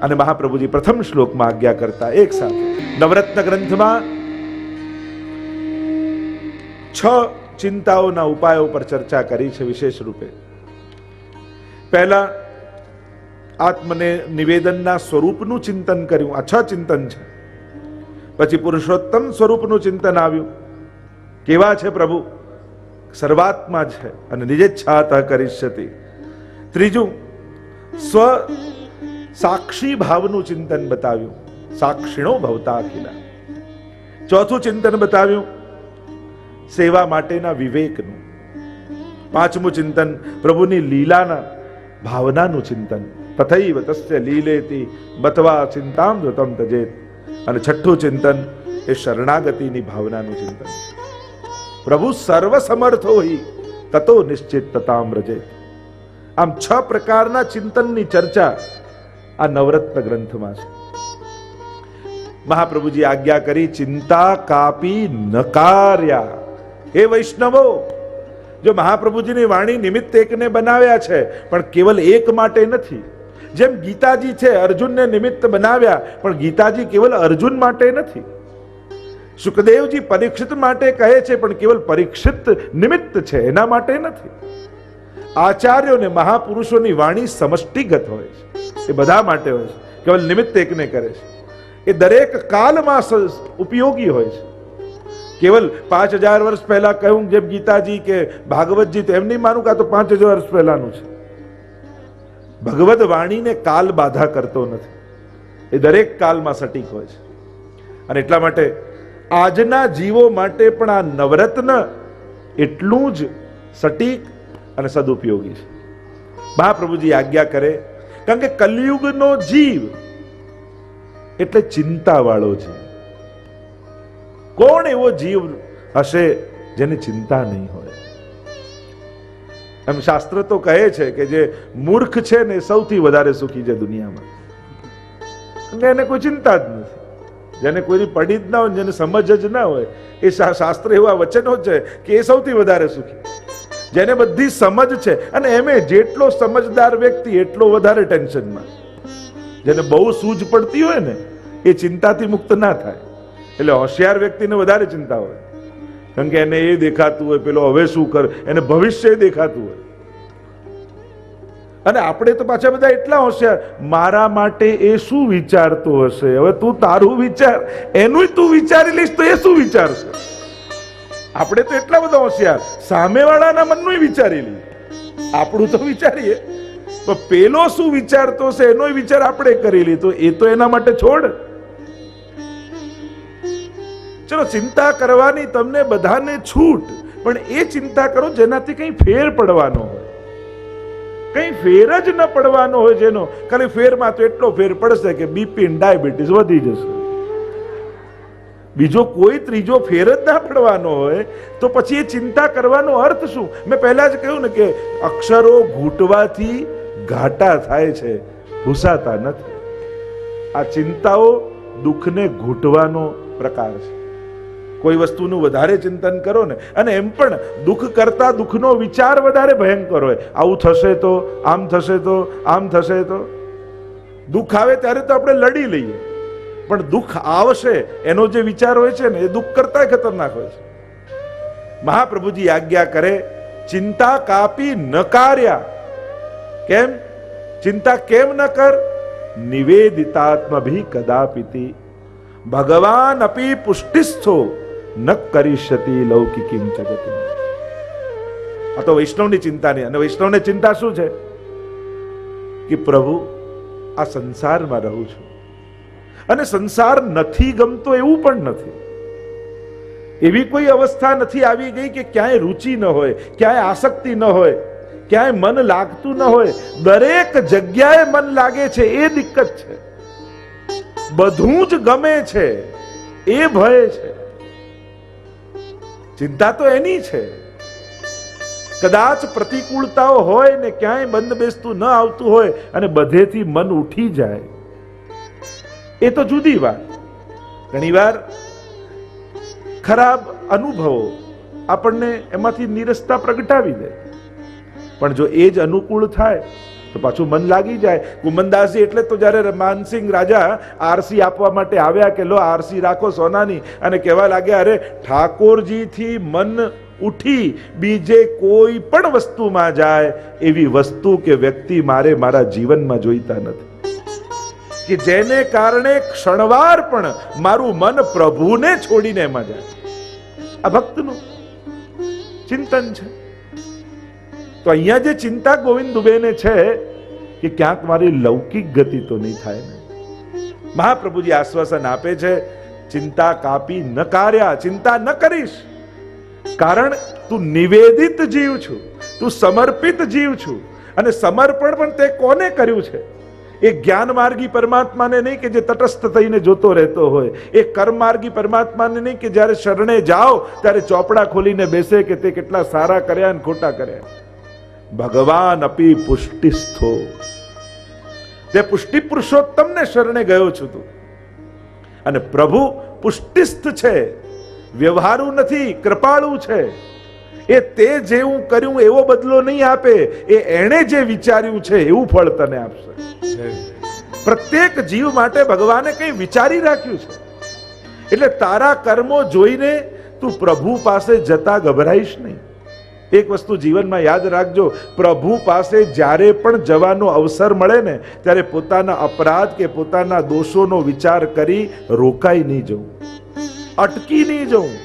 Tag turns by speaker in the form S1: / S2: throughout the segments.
S1: અને મહાપ્રભુજી પ્રથમ શ્લોકમાં આજ્ઞા કરતા એક સાથે નવરત્ન ગ્રંથમાં 6 ચિંતાઓના ઉપાયો પર ચર્ચા કરી છે વિશેષ રૂપે. પહેલા આત્મને નિવેદનના સ્વરૂપનું ચિંતન કર્યું, આ 6 ચિંતન છે. પછી પુરુષોત્તમ સ્વરૂપનું ચિંતન આવ્યું, કેવા છે પ્રભુ, સર્વાત્મા છે અને નિજેચ્છાતઃ કરિષ્યતિ. ત્રીજું સ્વ સાક્ષી ભાવનું ચિંતન બતાવ્યું, સાક્ષીણો ભવતા અખિલા. ચોથું ચિંતન બતાવ્યું સેવા માટેના વિવેકનું. પાંચમું ચિંતન પ્રભુની લીલાના ભાવનાનું ચિંતન, તથૈવ તસ્ય લીલેતિ બતવા ચિંતામ ધૃતમ તજેત. અને છઠ્ઠું ચિંતન એ શરણાગતિની ભાવનાનું ચિંતન. પ્રભુ સર્વ સમર્થો હિ તતો નિશ્ચિત તતામ રજેત. આમ 6 પ્રકારના ચિંતનની ચર્ચા આ નવરત્ન ગ્રંથમાં છે. મહાપ્રભુજી આજ્ઞા કરી, ચિંતા કાપી નકાર્યા. હે વૈષ્ણવો, જો મહાપ્રભુજીની વાણી નિમિત્ત એકને બનાવ્યા છે, પણ કેવલ એક માટે નથી. જેમ ગીતાજી છે, અર્જુનને નિમિત્ત બનાવ્યા, પણ ગીતાજી કેવલ અર્જુન માટે નથી. સુખદેવજી પરીક્ષિત માટે કહે છે, પણ કેવલ પરીક્ષિત નિમિત્ત છે, એના માટે નથી. આચાર્યો ને મહાપુરુષોની વાણી સમષ્ટિગત હોય છે, એ બધા માટે હોય છે, કેવલ નિમિત્ત એકને કરે છે. એ દરેક કાલમાં ઉપયોગી હોય છે. કેવલ 5000 વર્ષ પહેલા કહ્યું જેમ ગીતાજી કે ભાગવતજી, તો એમ નહીં માનું કે આ તો 5000 વર્ષ પહેલાનું છે. ભગવદ વાણીને કાલ બાધા કરતો નથી, એ દરેક કાલમાં સટીક હોય છે. અને એટલા માટે આજના જીવો માટે પણ આ નવરત્ન એટલું જ સટીક અને સદુપયોગી છે. મહાપ્રભુજી આજ્ઞા કરે, કારણ કે કલિયુગનો જીવ એટલે ચિંતા વાળો જીવ. કોણ એવો જીવ હશે જેને ચિંતા નહીં હોય? એમ શાસ્ત્ર તો કહે છે કે જે મૂર્ખ છે ને સૌથી વધારે સુખી છે દુનિયામાં. એને કોઈ ચિંતા જ નથી, જેને કોઈની પડી જ ના હોય, જેને સમજ જ ના હોય, એ શાસ્ત્ર એવા વચનો છે કે એ સૌથી વધારે સુખી. જેને બધી સમજ છે, અને એમે જેટલો સમજદાર વ્યક્તિ એટલો વધારે ટેન્શનમાં. જેને બહુ સૂઝ પડતી હોય ને એ ચિંતાથી મુક્ત ના થાય. એટલે હોશિયાર વ્યક્તિને વધારે ચિંતા હોય, કારણ કે એને એ દેખાતું હોય પેલો હવે શું કર, એને ભવિષ્ય દેખાતું હોય. અને આપણે તો પાછા બધા એટલા હોશિયાર, મારા માટે એ શું વિચારતો હશે, હવે તું તારું વિચાર, એનું તું વિચારી લઈશ તો એ શું વિચારશે. આપણે તો એટલા બધા હોશિયાર, સામેવાળાના મનનું વિચારી લઈએ, આપણું તો વિચારીએ, પણ પેલો શું વિચારતો હશે એનો વિચાર આપણે કરી લીધો, એ તો એના માટે છોડ. ચલો, ચિંતા કરવાની તમને બધાને છૂટ, પણ એ ચિંતા કરો જેનાથી કઈ ફેર પડવાનો હોય. કઈ ફેર જ ન પડવાનો હોય, જેનો ખાલી ફેરમાં તો એટલો ફેર પડશે કે બીપી ડાયાબિટીસ વધી જશે. બીજો કોઈ ત્રીજો ફેર જ ના પડવાનો હોય તો પછી એ ચિંતા કરવાનો અર્થ શું? મેં પહેલા જ કહ્યું ને કે અક્ષરો ઘૂંટવાથી ઘાટા થાય છે, ભૂસાતા નથી. આ ચિંતાઓ દુઃખને ઘૂંટવાનો પ્રકાર છે. કોઈ વસ્તુનું વધારે ચિંતન કરો ને, અને એમ પણ દુઃખ કરતા દુઃખનો વિચાર વધારે ભયંકર હોય. આવું થશે તો, આમ થશે તો, આમ થશે તો. દુઃખ આવે ત્યારે તો આપણે લડી લઈએ, પણ દુઃખ આવશે એનો જે વિચાર હોય છે ને એ દુઃખ કરતા ખતરનાક હોય છે. મહાપ્રભુજી આજ્ઞા કરે, ચિંતા કાપી નકાર્યા. કેમ ચિંતા કેમ ન કર? નિવેદિતાત્મભી કદાપિતિ ભગવાન અપી પુષ્ટિસ્થો ન કરિષ્યતિ લૌકિકીમ જગતિ. આ તો વૈષ્ણવની ચિંતા નહીં. અને વૈષ્ણવને ચિંતા શું છે કે પ્રભુ આ સંસારમાં રહું છું, અને સંસાર નથી ગમતો એવું પણ નથી. એવી કોઈ અવસ્થા નથી આવી ગઈ કે ક્યાંય રુચિ ન હોય, ક્યાંય આસક્તિ ન હોય, ક્યાંય મન લાગતું ન હોય. દરેક જગ્યાએ મન લાગે છે, એ દિક્કત છે. બધું જ ગમે છે, એ ભય છે. ચિંતા તો એની છે. કદાચ પ્રતિકૂળતાઓ હોય ને ક્યાંય બંધ બેસતું ન આવતું હોય અને બધેથી મન ઉઠી જાય, એ તો જુદી વાત. ઘણીવાર ખરાબ અનુભવો આપણને એમાંથી નીરસતા પ્રગટાવી દે, પણ જો એ જ અનુકૂળ થાય તો પાછું મન લાગી જાય. કુમનદાસજી એટલે તો જ્યારે માનસિંહ રાજા આરસી આપવા માટે આવ્યા કે લો આરસી રાખો સોનાની, અને કહેવા લાગ્યા અરે ઠાકોરજીથી મન ઉઠી બીજે કોઈ પણ વસ્તુમાં જાય એવી વસ્તુ કે વ્યક્તિ મારે મારા જીવનમાં જોઈતા નથી, કે જેને કારણે ક્ષણવાર પણ મારું મન પ્રભુને છોડીને એમાં જાય. આ ભક્તનું ચિંતન છે. તો અહીંયા જે ચિંતા ગોવિંદ દુબેને છે કે ક્યાંક મારી લૌકિક ગતિ તો નહીં થાય ને. મહાપ્રભુજી આશ્વાસન આપે છે, ચિંતા કાપી ન કાર્યા, ચિંતા ન કરીશ, કારણ તું નિવેદિત જીવ છું, તું સમર્પિત જીવ છું. અને સમર્પણ પણ તે કોને કર્યું છે? એ જ્ઞાન માર્ગી પરમાત્માને નહીં કે જે તટસ્થ થઈને જોતો રહેતો હોય, એ કર્મ માર્ગી પરમાત્માને નહીં કે જ્યારે શરણે જાઓ ત્યારે ચોપડા ખોલીને બેસે કે તે કેટલા સારા કર્યા અને ખોટા કર્યા. ભગવાન અપી પુષ્ટિસ્થો, તે પુષ્ટિ પુરુષોત્તમને શરણે ગયો છું તું. અને પ્રભુ પુષ્ટિસ્થ છે, વ્યવહારુ નથી, કૃપાળુ છે. એ તે જેવું કર્યું એવો બદલો નહીં આપે, એ એણે જે વિચાર્યું છે એવું ફળ તને આપશે. પ્રત્યેક જીવ માટે ભગવાને કંઈ વિચારી રાખ્યું છે. એટલે તારા કર્મો જોઈને તું પ્રભુ પાસે જતા ગભરાઈશ નહીં. એક વસ્તુ જીવનમાં યાદ રાખજો, પ્રભુ પાસે જ્યારે પણ જવાનો અવસર મળે ને ત્યારે પોતાના અપરાધ કે પોતાના દોષોનો વિચાર કરી રોકાઈ નહીં જવું, અટકી નહીં જવું.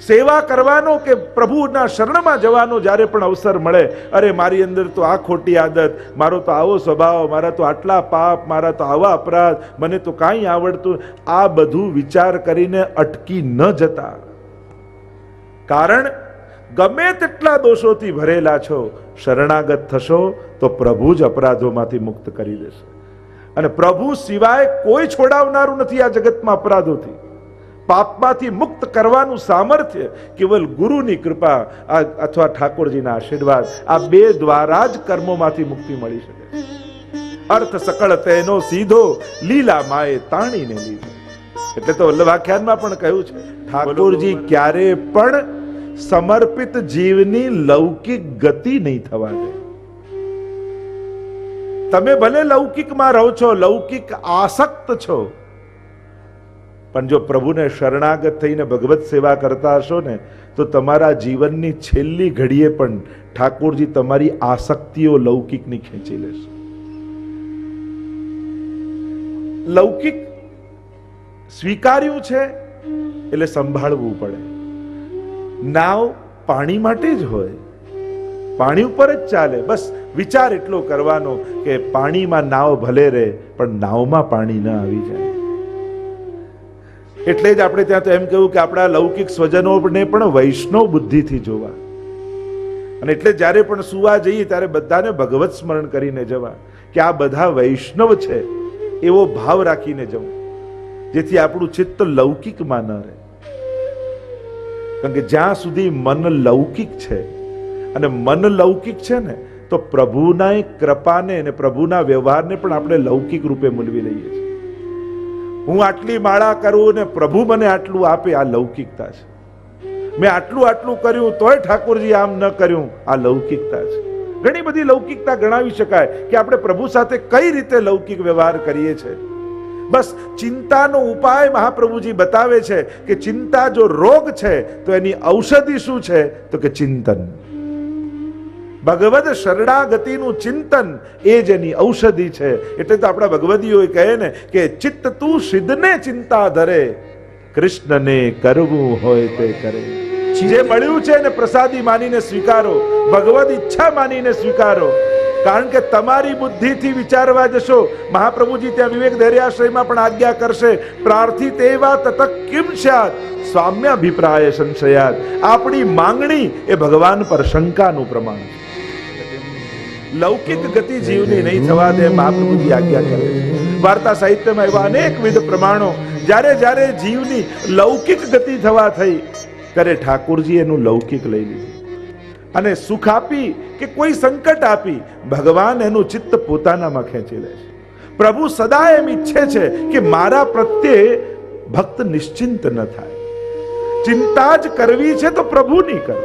S1: સેવા કરવાનો કે પ્રભુના શરણમાં જવાનો જ્યારે પણ અવસર મળે, અરે મારી અંદર તો આ ખોટી આદત, મારો તો આવો સ્વભાવ, મારા તો આટલા પાપ, મારા તો આવા અપરાધ, મને તો કાંઈ આવડતું, આ બધું વિચાર કરીને અટકી ન જતા. કારણ ગમે તેટલા દોષોથી ભરેલા છો, શરણાગત થશો તો પ્રભુ જ અપરાધોમાંથી મુક્ત કરી દેશે. અને પ્રભુ સિવાય કોઈ છોડાવનારું નથી આ જગતમાં. અપરાધોથી, પાપમાંથી મુક્ત કરવાનું સામર્થ્ય કેવલ ગુરુની કૃપા અથવા ઠાકોરજીના આશીર્વાદ, આ બે દ્વારા જ કર્મોમાંથી મુક્તિ મળી શકે. અર્થ સકળ તેનો સીધો, લીલા માએ તાણીને લીધો. એટલે તો વલ્લભાખ્યાનમાં પણ કહ્યું છે, ઠાકોરજી ક્યારે પણ સમર્પિત જીવની લૌકિક ગતિ નહીં થવા દે. તમે ભલે લૌકિકમાં રહો છો, લૌકિક આસક્ત છો, પણ જો પ્રભુને શરણાગત થઈને ભગવત સેવા કરતા હશો ને તો તમારા જીવનની છેલ્લી ઘડીએ પણ ઠાકોરજી તમારી આસક્તિઓ લૌકિકની ખેંચી લેશે. લૌકિક સ્વીકાર્યું છે એટલે સંભાળવું પડે. નાવ પાણી માટે જ હોય, પાણી ઉપર જ ચાલે. બસ વિચાર એટલો કરવાનો કે પાણીમાં નાવ ભલે રહે પણ નાવમાં પાણી ન આવી જાય. એટલે જ આપણે ત્યાં તો એમ કહ્યું કે આપણા લૌકિક સ્વજનોને પણ વૈષ્ણવ બુદ્ધિથી જોવા. અને એટલે જ્યારે પણ સુવા જઈએ ત્યારે બધાને ભગવત સ્મરણ કરીને જવા કે આ બધા વૈષ્ણવ છે એવો ભાવ રાખીને જવું, જેથી આપણું ચિત્ત લૌકિકમાં ન રહે. કારણ કે જ્યાં સુધી મન લૌકિક છે અને મન લૌકિક છે ને તો પ્રભુના કૃપાને અને પ્રભુના વ્યવહારને પણ આપણે લૌકિક રૂપે મૂલવી લઈએ છીએ. હું આટલી માળા કરું ને પ્રભુ મને આટલું આપે, આ લૌકિકતા છે. મેં આટલું કર્યું તોય ઠાકોરજી આમ ન કર્યું, આ લૌકિકતા છે. ઘણી બધી લૌકિકતા ગણાવી શકાય કે આપણે પ્રભુ સાથે કઈ રીતે લૌકિક વ્યવહાર કરીએ છીએ. બસ ચિંતાનો ઉપાય મહાપ્રભુજી બતાવે છે કે ચિંતા જો રોગ છે તો એની ઔષધિ શું છે તો કે ચિંતન. ભગવદ શરણાગતિનું ચિંતન એ જ એની ઔષધિ છે. એટલે તો આપણા ભગવદીઓ કહે ને કે ચિત્ત તું સિદ્ધને ચિંતા ધરે, કૃષ્ણને કરવું હોય તે કરે. જે મળ્યું છે એને પ્રસાદી માનીને સ્વીકારો, ભગવદ ઈચ્છા માનીને સ્વીકારો. કારણ કે તમારી બુદ્ધિથી વિચારવા જશો, મહાપ્રભુજી ત્યાં વિવેક ધૈર્યાશ્રયમાં પણ આજ્ઞા કરશે, પ્રાર્થિત એવા તત કિમ સ્યાત સ્વામ્ય અભિપ્રાય સંશયાત. આપણી માંગણી એ ભગવાન પર શંકાનું પ્રમાણ છે. લૌકિક ગતિ જીવની નહીં થવા દે મહાપ્રભુજી આજ્ઞા કરે છે. વાર્તા સાહિત્યમાં એવા અનેકવિધ પ્રમાણો જ્યારે જ્યારે જીવની લૌકિક ગતિ થવા થઈ ત્યારે ઠાકોરજી એનું લૌકિક લઈ લીધું. અને સુખ આપી કે કોઈ સંકટ આપી ભગવાન એનું ચિત્ત પોતાનામાં ખેંચી લે છે. પ્રભુ સદા એમ ઈચ્છે છે કે મારા પ્રત્યે ભક્ત નિશ્ચિંત ન થાય. ચિંતા જ કરવી છે તો પ્રભુની કરો.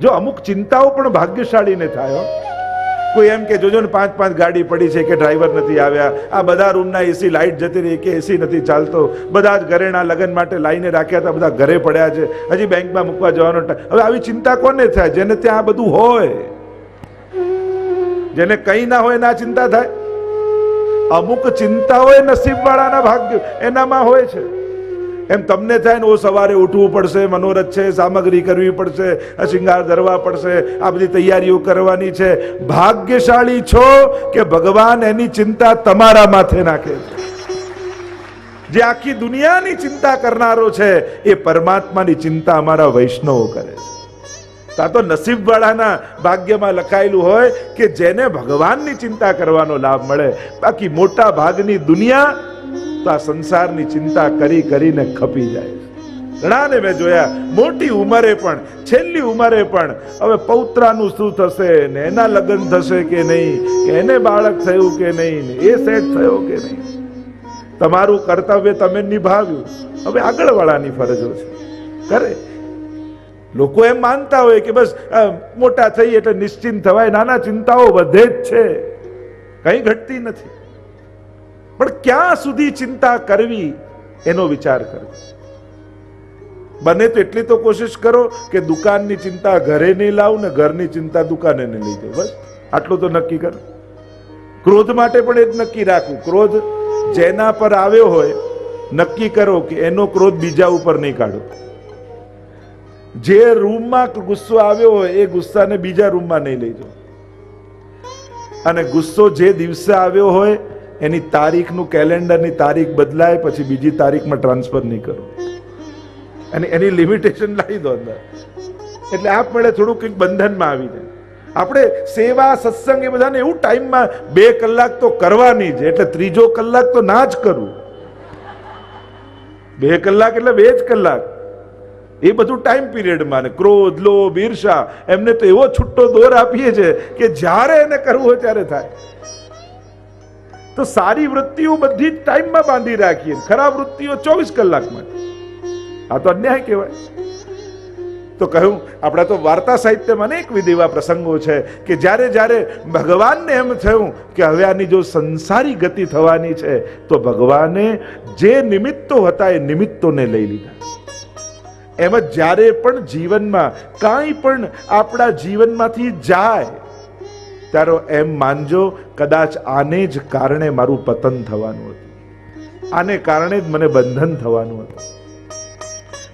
S1: જો અમુક ચિંતાઓ પણ ભાગ્યશાળીને થાય, કોઈ એમ કે જોજો ને 5-5 ગાડી પડી છે કે ડ્રાઈવર નથી આવ્યા, આ બધા રૂમના એસી લાઇટ જતી રહી કે એસી નથી ચાલતો, બધા જ ઘરેણા લગ્ન માટે લાઈને રાખ્યા હતા, બધા ઘરે પડ્યા છે, હજી બેંકમાં મૂકવા જવાનો ટાઈમ. હવે આવી ચિંતા કોને થાય? જેને ત્યાં આ બધું હોય. જેને કંઈ ના હોય એના ચિંતા થાય. અમુક ચિંતા હોય નસીબ વાળાના ભાગ્ય એનામાં હોય છે. એમ તમને થાય ને ઓ સવારે ઉઠવું પડશે, મનોરથ છે, સામગ્રી કરવી પડશે, શિંગાર ધરવા પડશે, આ બધી તૈયારીઓ કરવાની છે. ભાગ્યશાળી છો કે ભગવાન એની ચિંતા તમારા માથે નાખે છે. જે આખી દુનિયાની ચિંતા કરનારો છે એ પરમાત્માની ચિંતા અમારા વૈષ્ણવો કરે છે. આ તો નસીબ વાળાના ભાગ્યમાં લખાયેલું હોય કે જેને ભગવાનની ચિંતા કરવાનો લાભ મળે. બાકી મોટા ભાગની દુનિયા તો આ સંસારની ચિંતા કરી કરીને ખપી જાય. ઘણાને મેં જોયા મોટી ઉંમરે પણ, છેલ્લી ઉંમરે પણ હવે પૌત્રાનું શું થશે ને એના લગ્ન થશે કે નહીં, કે એને બાળક થયું કે નહીં, એ સેટ થયો કે નહીં. તમારું કર્તવ્ય તમે નિભાવ્યું, હવે આગળ વાળાની ફરજો છે કરે. લોકો એમ માનતા હોય કે બસ મોટા થઈ એટલે નિશ્ચિંત થવાય. નાના ચિંતાઓ વધે જ છે, કઈ ઘટતી નથી. પણ ક્યાં સુધી ચિંતા કરવી એનો વિચાર કરવો. બને તો એટલી તો કોશિશ કરો કે દુકાનની ચિંતા ઘરે નહીં લાવું ને ઘરની ચિંતા દુકાને નહીં લઈ જાઉં. બસ આટલું તો નક્કી કરો. ક્રોધ માટે પણ એ જ નક્કી રાખવું. ક્રોધ જેના પર આવ્યો હોય નક્કી કરો કે એનો ક્રોધ બીજા ઉપર નહીં કાઢો. જે રૂમમાં ગુસ્સો આવ્યો હોય એ ગુસ્સાને બીજા રૂમમાં નહીં લઈ જાઓ. અને ગુસ્સો જે દિવસે આવ્યો હોય એની તારીખનું, કેલેન્ડરની તારીખ બદલાય પછી બીજી તારીખમાં ટ્રાન્સફર નહીં કરો. અને એની લિમિટેશન લાવી દો અંદર. એટલે આપમેળે થોડું કંઈક બંધનમાં આવી જાય. આપણે સેવા સત્સંગ એ બધાને એવું ટાઈમમાં 2 કલાક તો કરવાની છે, એટલે ત્રીજો કલાક તો ના જ કરવું. 2 કલાક એટલે 2 જ કલાક. એ બધું ટાઈમ પીરિયડમાં. ને ક્રોધ, લોભ, ઈર્ષા એમને તો એવો છૂટો દોર આપીએ છે કે જ્યારે એને કરવું હોય ત્યારે થાય. તો સારી વૃત્તિઓ બધી જ ટાઈમમાં બાંધી રાખીએ, ખરાબ વૃત્તિઓ 24 કલાકમાં. આ તો અન્યાય કહેવાય. તો કહ્યું આપણા તો વાર્તા સાહિત્યમાં અનેકવિધ એવા પ્રસંગો છે કે જ્યારે જ્યારે ભગવાનને એમ થયું કે હવે આની જો સંસારી ગતિ થવાની છે તો ભગવાને જે નિમિત્તો હતા એ નિમિત્તોને લઈ લીધા. એમ જ જ્યારે પણ જીવનમાં કાંઈ પણ આપણા જીવનમાંથી જાય ત્યારે એમ માનજો કદાચ આને જ કારણે મારું પતન થવાનું હતું, આને કારણે જ મને બંધન થવાનું હતું.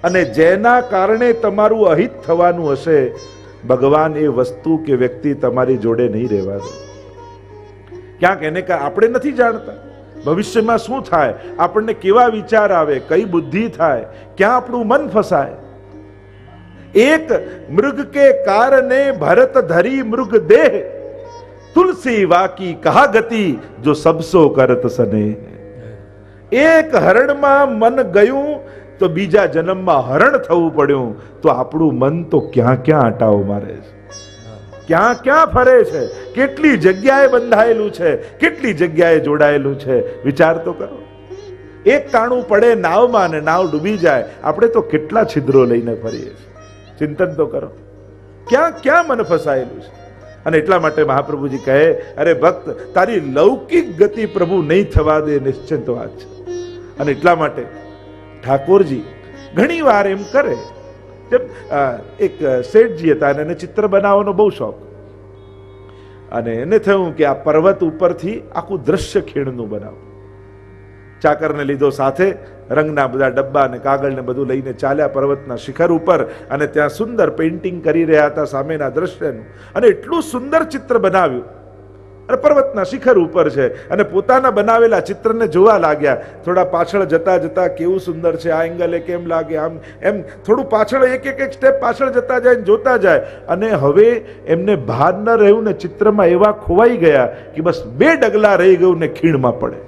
S1: અને જેના કારણે તમારું અહિત થવાનું હશે ભગવાન એ વસ્તુ કે વ્યક્તિ તમારી જોડે નહીં રહેવા દે. ક્યાંક એને આપણે નથી જાણતા ભવિષ્યમાં શું થાય, આપણને કેવા વિચાર આવે, કઈ બુદ્ધિ થાય, ક્યાં આપણું મન ફસાય. એક મૃગ કે કારણે ભરત ધરી મૃગ દેહ, તુલસી વાકી કહા ગતિ જો સબસો કરત સને. એક હરણમાં મન ગયું તો બીજા જન્મમાં હરણ થવું પડ્યું. તો આપણું મન તો ક્યાં ક્યાં આટાઓ મારે છે, ક્યાં ક્યાં ફરે છે, કેટલી જગ્યાએ બંધાયેલું છે, કેટલી જગ્યાએ જોડાયેલું છે. વિચાર તો કરો. એક તાણું પડે નાવમાં ને નાવ ડૂબી જાય, આપણે તો કેટલા છિદ્રો લઈને ફરીએ છીએ. ચિંતન તો કરો ક્યાં ક્યાં મન ફસાયેલું છે. અને એટલા માટે મહાપ્રભુજી કહે, અરે ભક્ત તારી લૌકિક ગતિ પ્રભુ નહીં થવા દે, નિશ્ચિત વાત છે. અને એટલા માટે ઠાકોરજી ઘણી વાર એમ કરે. એક શેઠજી હતા અને એને ચિત્ર બનાવવાનો બહુ શોખ. અને એને થયું કે આ પર્વત ઉપરથી આખું દ્રશ્ય ખીણનું બનાવું. ચાકરને લીધો સાથે, રંગના બધા ડબ્બા ને કાગળ ને બધું લઈને ચાલ્યા પર્વતના શિખર ઉપર. અને ત્યાં સુંદર પેઇન્ટિંગ કરી રહ્યા હતા સામેના દ્રશ્યનું. અને એટલું સુંદર ચિત્ર બનાવ્યું. અને પર્વતના શિખર ઉપર છે અને પોતાના બનાવેલા ચિત્રને જોવા લાગ્યા. થોડા પાછળ જતા જતા કેવું સુંદર છે, આ એંગલે કેમ લાગે, આમ એમ થોડું પાછળ એક સ્ટેપ પાછળ જતા જાય ને જોતા જાય. અને હવે એમને ભાન ન રહ્યું ને ચિત્રમાં એવા ખોવાઈ ગયા કે બસ 2 ડગલા રહી ગયું ને ખીણમાં પડે.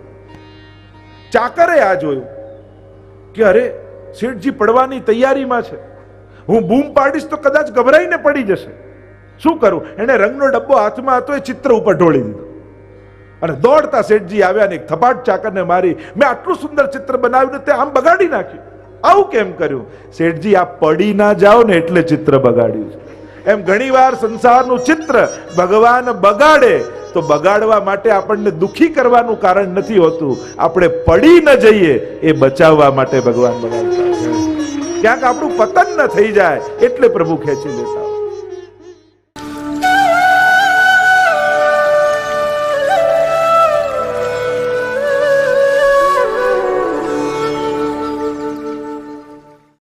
S1: ચાકરે આ જોયું કે અરે શેઠજી પડવાની તૈયારીમાં છે, હું બૂમ પાડીશ તો કદાચ ગભરાઈને પડી જશે. શું કરું? એને રંગનો ડબ્બો હાથમાં હતો, એ ચિત્ર ઉપર ઢોળી દીધો. અને દોડતા શેઠજી આવ્યા ને એક થપાટ ચાકરને મારી, મેં આટલું સુંદર ચિત્ર બનાવ્યું ને તે આમ બગાડી નાખ્યું. આવું કેમ કર્યું? શેઠજી આ પડી ના જાઓ ને એટલે ચિત્ર બગાડ્યું છે. એમ ઘણીવાર સંસારનું ચિત્ર ભગવાન બગાડે તો બગાડવા માટે આપણને દુખી કરવાનું કારણ નથી હોતું, આપણે પડી ન જઈએ એ બચાવવા માટે ભગવાન બગાડતા છે. ક્યાંક આપણું પતન ન થઈ જાય એટલે પ્રભુ ખેંચી લેતા.